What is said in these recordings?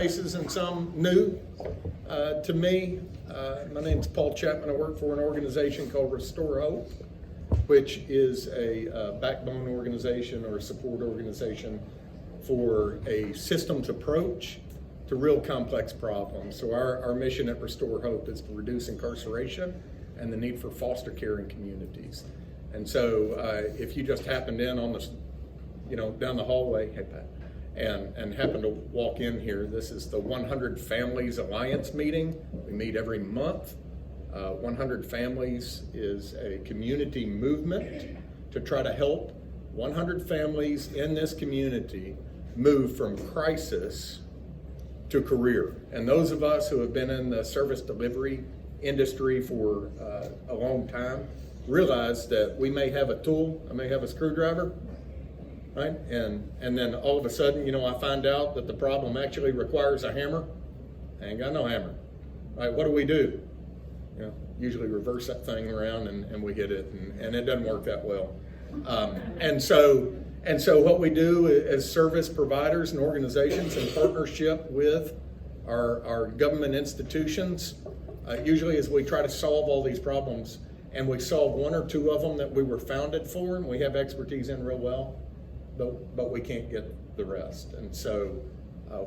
Faces and some new to me. My name is Paul Chapman. I work for an organization called Restore Hope, which is a backbone organization or a support organization for a systems approach to real complex problems. So our mission at Restore Hope is to reduce incarceration and the need for foster care in communities. And so if you just happened in on the, down the hallway, hey Pat, and happen to walk in here, this is the 100 Families Alliance meeting. We meet every month. 100 Families is a community movement to try to help 100 families in this community move from crisis to career. And those of us who have been in the service delivery industry for a long time realize that we may have a tool, I may have a screwdriver, right? And then all of a sudden, I find out that the problem actually requires a hammer. I ain't got no hammer, right? What do? Usually reverse that thing around and we hit it, and it doesn't work that well. And so what we do as service providers and organizations in partnership with our government institutions, usually is we try to solve all these problems, and we solve one or two of them that we were founded for and we have expertise in real well. But we can't get the rest. And so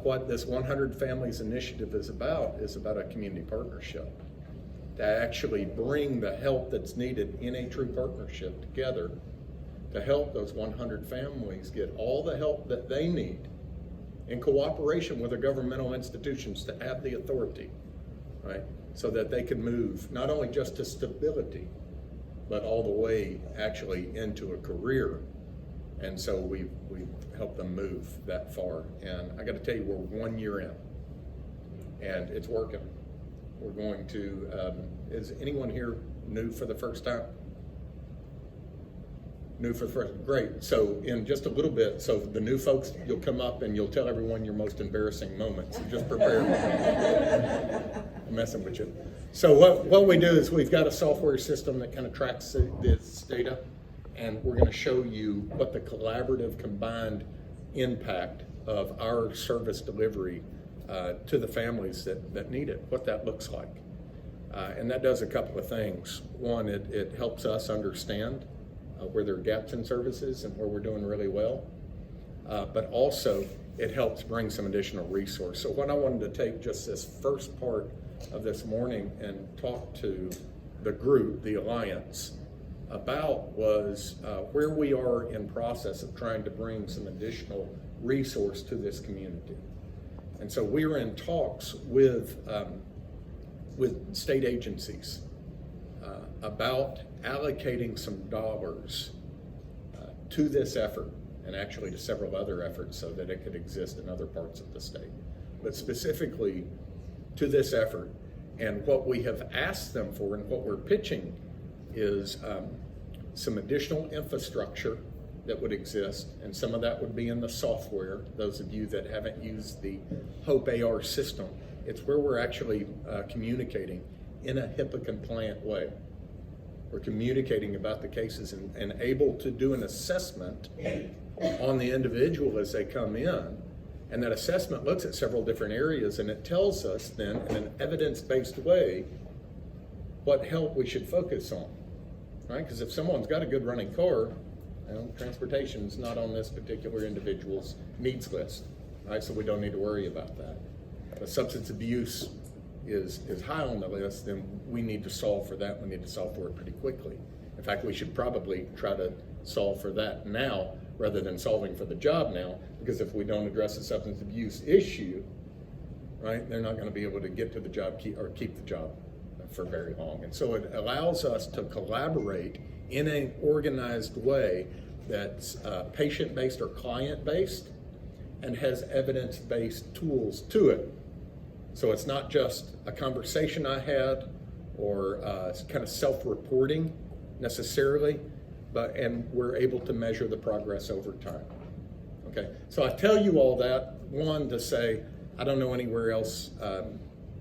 what this 100 Families initiative is about a community partnership to actually bring the help that's needed in a true partnership together to help those 100 families get all the help that they need in cooperation with their governmental institutions to have the authority, right? So that they can move not only just to stability, but all the way actually into a career. And so we've helped them move that far. And I got to tell you, we're 1 year in, and it's working. We're going to, is anyone here new for the first time? New for the first, great. So in just a little bit, so the new folks, you'll come up and you'll tell everyone your most embarrassing moments. So just prepare. I'm messing with you. So what we do is we've got a software system that kind of tracks this data. And we're going to show you what the collaborative combined impact of our service delivery to the families that need it, what that looks like. And that does a couple of things. One, it helps us understand where there are gaps in services and where we're doing really well. But also, it helps bring some additional resource. So what I wanted to take just this first part of this morning and talk to the group, the Alliance, about was where we are in process of trying to bring some additional resource to this community. And so we were in talks with state agencies about allocating some dollars to this effort, and actually to several other efforts so that it could exist in other parts of the state, but specifically to this effort. And what we have asked them for and what we're pitching is some additional infrastructure that would exist, and some of that would be in the software. Those of you that haven't used the Hope AR system, it's where we're actually communicating in a HIPAA compliant way. We're communicating about the cases and able to do an assessment on the individual as they come in. And that assessment looks at several different areas, and it tells us then in an evidence-based way what help we should focus on. Right? Because if someone's got a good running car, transportation is not on this particular individual's needs list, right? So we don't need to worry about that. If substance abuse is high on the list, then we need to solve for that. We need to solve for it pretty quickly. In fact, we should probably try to solve for that now rather than solving for the job now, because if we don't address the substance abuse issue, right, they're not going to be able to get to the job or keep the job for very long. And so it allows us to collaborate in an organized way that's patient-based or client-based and has evidence-based tools to it. So it's not just a conversation I had or kind of self-reporting necessarily, and we're able to measure the progress over time. Okay, so I tell you all that, one, to say I don't know anywhere else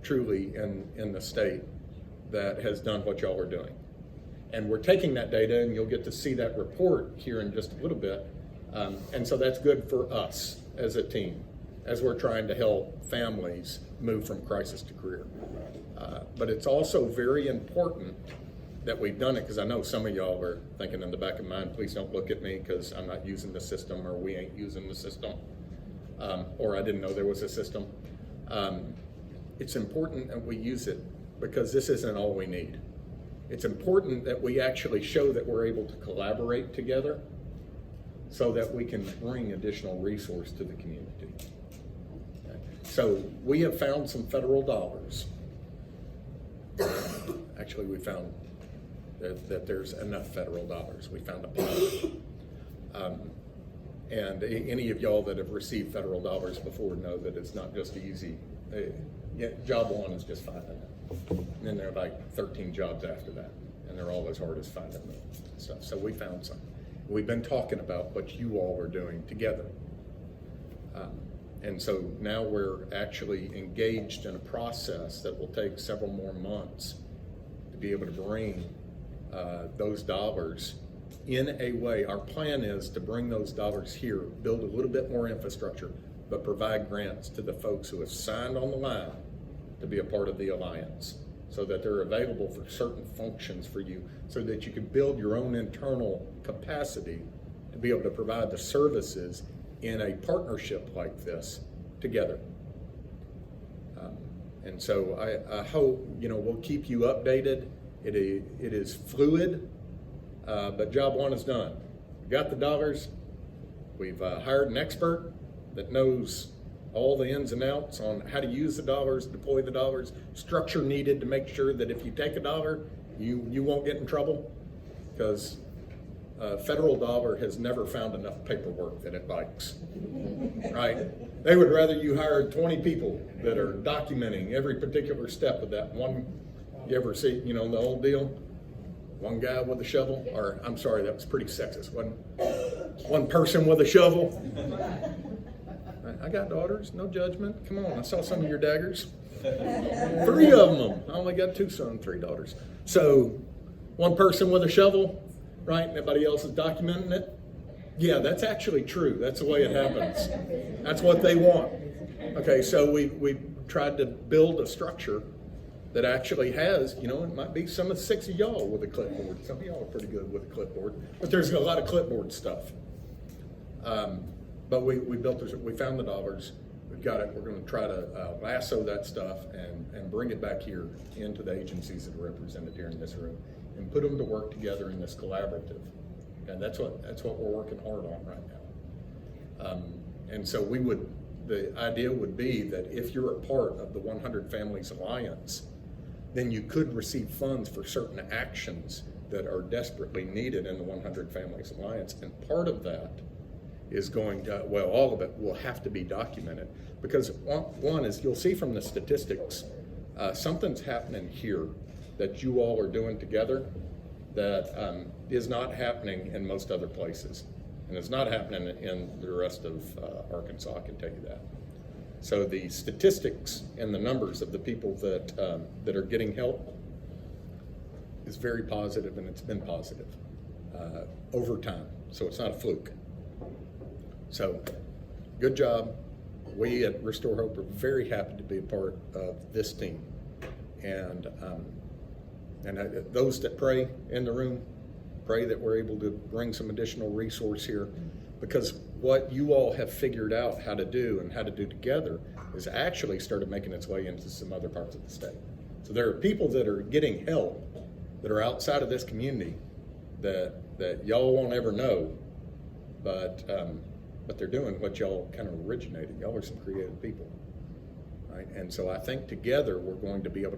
truly in the state that has done what y'all are doing. And we're taking that data, and you'll get to see that report here in just a little bit. And so that's good for us as a team. as we're trying to help families move from crisis to career. But it's also very important that we've done it, because I know some of y'all are thinking in the back of mind, please don't look at me because I'm not using the system, or we ain't using the system, or I didn't know there was a system. It's important that we use it, because this isn't all we need. It's important that we actually show that we're able to collaborate together so that we can bring additional resource to the community. Okay. So we have found some federal dollars. Actually, we found that there's enough federal dollars. We found a plan. And any of y'all that have received federal dollars before know that it's not just easy. Job one is just finding it. And then there are like 13 jobs after that, and they're all as hard as finding them stuff. So we found some. We've been talking about what you all are doing together. And so now we're actually engaged in a process that will take several more months to be able to bring those dollars in a way. Our plan is to bring those dollars here, build a little bit more infrastructure, but provide grants to the folks who have signed on the line to be a part of the Alliance, so that they're available for certain functions for you, so that you can build your own internal capacity to be able to provide the services in a partnership like this together. And so I hope, we'll keep you updated. It is fluid, but job one is done. We got the dollars. We've hired an expert that knows all the ins and outs on how to use the dollars, deploy the dollars, structure needed to make sure that if you take a dollar, you won't get in trouble, because federal dollar has never found enough paperwork that it likes, right? They would rather you hire 20 people that are documenting every particular step of that one. You ever see, the old deal? One guy with a shovel, or I'm sorry, that was pretty sexist. One person with a shovel. I got daughters, no judgment. Come on, I saw some of your daggers. 3 of them. I only got 2 sons, 3 daughters. So, one person with a shovel, right? And everybody else is documenting it. Yeah, that's actually true. That's the way it happens. That's what they want. Okay, so we tried to build a structure that actually has, it might be some of 6 of y'all with a clipboard. Some of y'all are pretty good with a clipboard, but there's a lot of clipboard stuff. But we built this, we found the dollars, we've got it. We're going to try to lasso that stuff and bring it back here into the agencies that are represented here in this room, and put them to work together in this collaborative. And that's what we're working hard on right now. And so the idea would be that if you're a part of the 100 Families Alliance, then you could receive funds for certain actions that are desperately needed in the 100 Families Alliance. And part of that is going to, all of it will have to be documented, because one is, you'll see from the statistics, something's happening here that you all are doing together that is not happening in most other places, and it's not happening in the rest of Arkansas, I can tell you that. So the statistics and the numbers of the people that are getting help is very positive, and it's been positive over time, so it's not a fluke. So, good job. We at Restore Hope are very happy to be a part of this team. And those that pray in the room, pray that we're able to bring some additional resource here, because what you all have figured out how to do and how to do together is actually started making its way into some other parts of the state. So there are people that are getting help that are outside of this community that y'all won't ever know, but they're doing what y'all kind of originated. Y'all are some creative people, right? And so I think together we're going to be able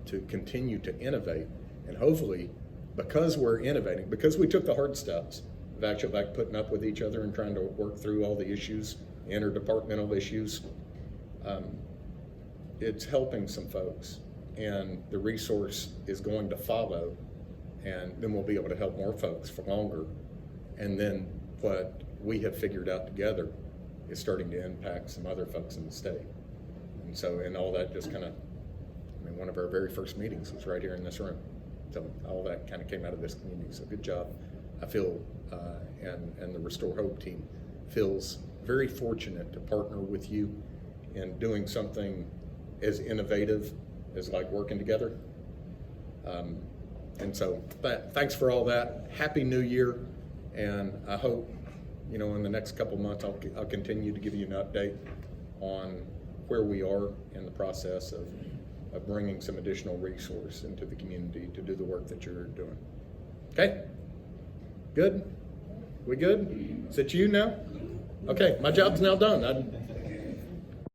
to continue to innovate, and hopefully, because we're innovating, because we took the hard steps of actually like putting up with each other and trying to work through all the issues, interdepartmental issues, it's helping some folks, and the resource is going to follow, and then we'll be able to help more folks for longer. And then what we have figured out together is starting to impact some other folks in the state. And so, and all that just kind of, one of our very first meetings was right here in this room. So all that kind of came out of this community. So good job. I feel, and the Restore Hope team feels very fortunate to partner with you in doing something as innovative as like working together. And so thanks for all that. Happy New Year. And I hope, you know, in the next couple months, I'll continue to give you an update on where we are in the process of bringing some additional resource into the community to do the work that you're doing. Okay? Good? We good? Is it you now? Okay, my job's now done.